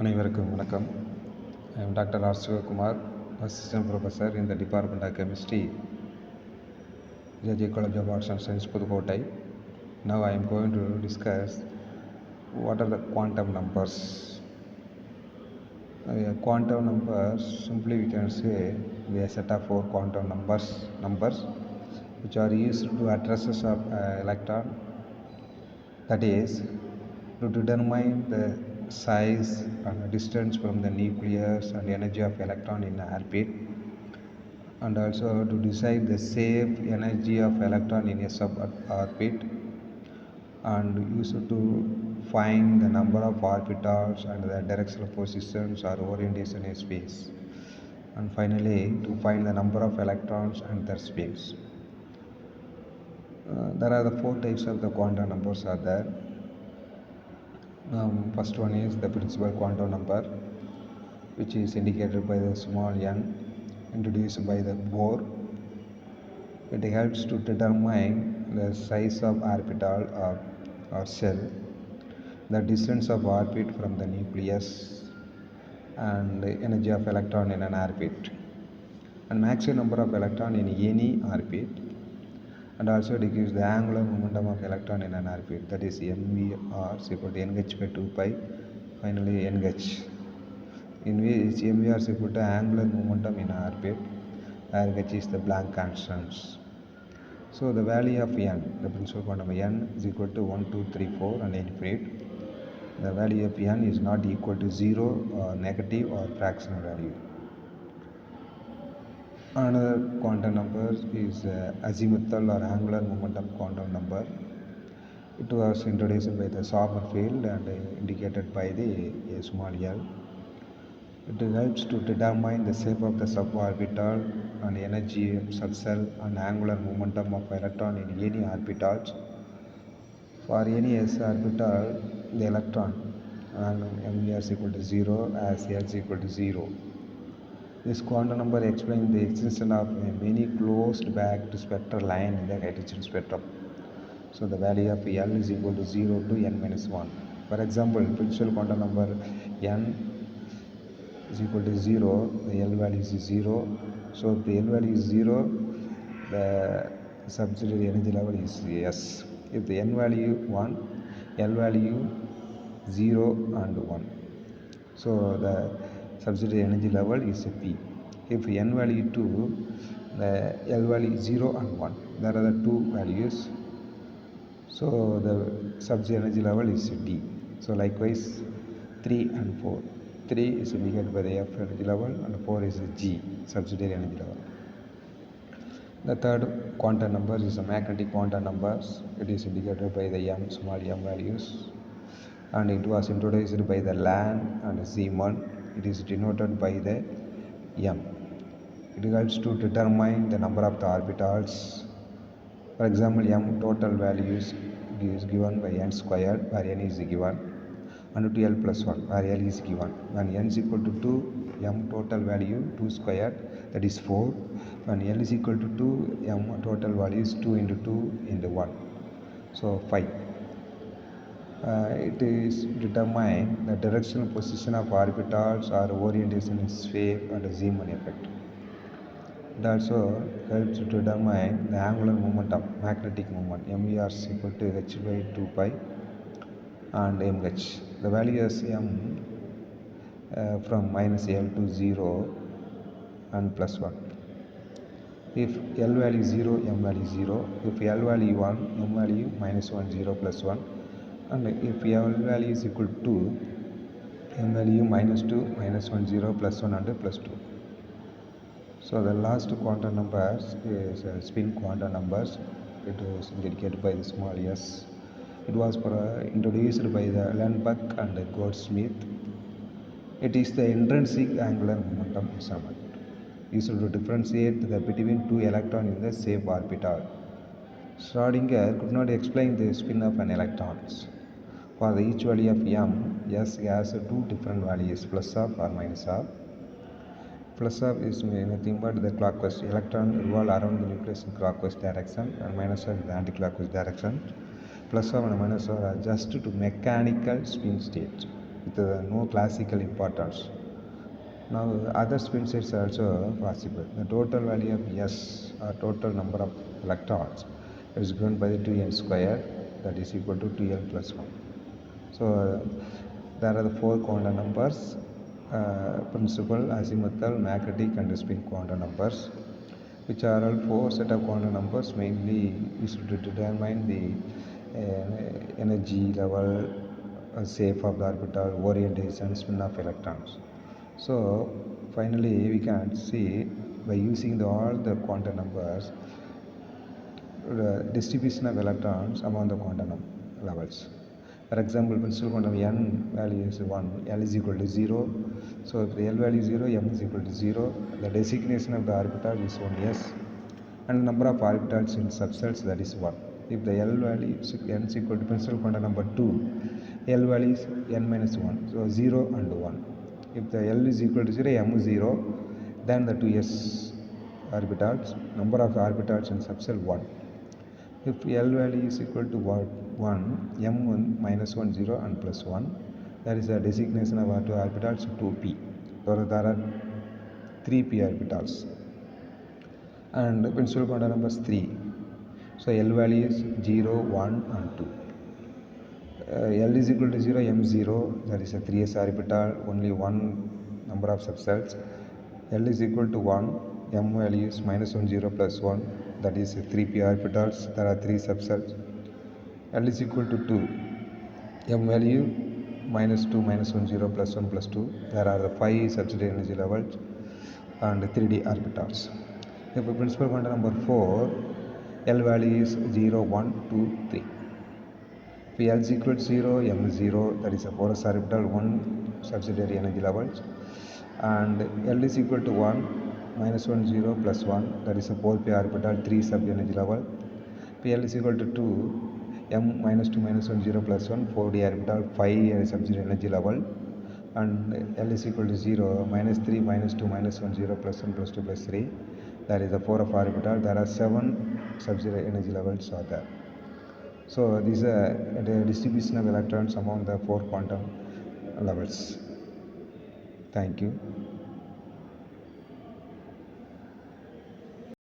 அனைவருக்கும் வணக்கம். I am Dr. R. Sivakumar, Assistant Professor in the Department of Chemistry, JJ College of Arts and Science, Pudukkottai. Now I am going to discuss what are the quantum numbers. Quantum numbers, simply we can say they are a set of four quantum numbers which are used to addresses of electron, that is to determine the size and distance from the nucleus and energy of electron in orbit, and also to decide the safe energy of electron in a suborbit, and used to find the number of orbitals and the directional positions or orientation in space, and finally to find the number of electrons and their spins. There are the four types of the quantum numbers are there. First one is the principal quantum number, which is indicated by the small n introduced by the Bohr. It helps to determine the size of orbital or shell, the distance of orbit from the nucleus, and the energy of electron in an orbit, and maximum number of electron in any orbit, and also it gives the angular momentum of electron in an orbit, that is mvr is equal to nh by 2 pi, finally nh, in which mvr is equal to angular momentum in orbit, where h is the Planck constants. So the value of n, the principal quantum n is equal to 1, 2, 3, 4 and infinite. The value of n is not equal to 0 or negative or fractional value. Another quantum number is azimuthal or angular momentum quantum number. It was introduced by the Sommerfeld and indicated by the a small l. It helps to determine the shape of the suborbital and energy of subcell and angular momentum of electron in any orbitals. For any s orbital, the electron mvr is equal to 0 as l is equal to 0. This quantum number explains the existence of many closed backed spectral lines in the hydrogen spectrum. So the value of L is equal to 0 to n minus 1. For example, principal quantum number n is equal to 0, the L value is 0. So if the L value is 0, the subsidiary energy level is S. If the n value 1, L value 0 and 1. So the subsidiary energy level is P. If n value 2, the L value is 0 and 1. There are the two values. So the subsidiary energy level is D. So likewise 3 and 4. 3 is indicated by the F energy level and 4 is the G, subsidiary energy level. The third quantum number is the magnetic quantum numbers. It is indicated by the m, small m values, and it was introduced by the Land and Zeeman. It is denoted by the m. It helps to determine the number of the orbitals. For example, m total values is given by n squared, where n is given, and to L plus 1, where L is given. When n is equal to 2, m total value 2 squared, that is 4. When L is equal to 2, m total value is 2 into 2 into 1, so 5. It is determine the directional position of orbitals or orientation in space and the Zeeman effect. It also helps to determine the angular momentum, magnetic moment. mvr is equal to h by 2 pi and mh. The value is m from minus L to 0 and plus 1. If L value is 0, m value is 0. If L value 1, m value minus 1, 0 plus 1. And if L value is equal to 2, m value minus 2, minus 1, 0 plus 1 and plus 2. So the last quantum numbers is spin quantum numbers. It was indicated by the small s. It was introduced by the Lundberg and Goldsmith. It is the intrinsic angular momentum measurement used to differentiate between two electrons in the same orbital. Schrödinger could not explain the spin of an electrons. For the each value of m, S has two different values, plus of or minus of. Plus of is nothing but the clockwise. Electron revolve around the nucleus in clockwise direction, and minus of is the anti-clockwise direction. Plus of and minus of are just to mechanical spin states. with no classical importance. Now other spin sets are also possible. The total value of S, or total number of electrons, is given by the 2n square, that is equal to 2l plus 1. So there are the four quantum numbers: principal, azimuthal, magnetic and spin quantum numbers, which are all four set of quantum numbers mainly used to determine the energy level, shape of the orbital, orientation, spin of electrons. So finally we can see, by using all the quantum numbers, the distribution of electrons among the quantum levels. For example, principal quantum n value is 1, L is equal to 0. So if the L value is 0, M is equal to 0. The designation of the orbital is 1s, and the number of orbitals in subsets, that is 1. If the L value is n is equal to principal quantum number 2, L value is n minus 1, so 0 and 1. If the L is equal to 0, M is 0, then the 2s orbitals, number of orbitals in subset 1. If L value is equal to 1, M1 minus 1, 0 and plus 1, that is the designation of our two orbitals 2p. So there are 3p orbitals. And principal quantum number is 3. So L value is 0, 1 and 2. L is equal to 0, M 0, that is a 3s orbital, only one number of subsets. L is equal to 1, M value is minus 1, 0 plus 1, that is 3p orbitals, there are 3 subsets. L is equal to 2, M value minus 2, minus 1, 0 plus 1 plus 2, there are the 5 subsidiary energy levels and 3d orbitals. If principal quantum number 4, L value is 0, 1, 2, 3. If L is equal to 0, M is 0, that is a 4s orbital, 1 subsidiary energy levels, and L is equal to 1, minus 1, 0 plus 1, that is a 4p orbital, 3 sub energy level. If L is equal to 2, M minus 2, minus 1, 0 plus 1, 4d orbital, 5 subsidiary energy level, and L is equal to 0, minus 3, minus 2, minus 1, 0 plus 1 plus 2 plus 3, that is a 4 of orbital, there are 7 subsidiary energy levels are there. So this is the distribution of electrons among the four quantum levels. Thank you.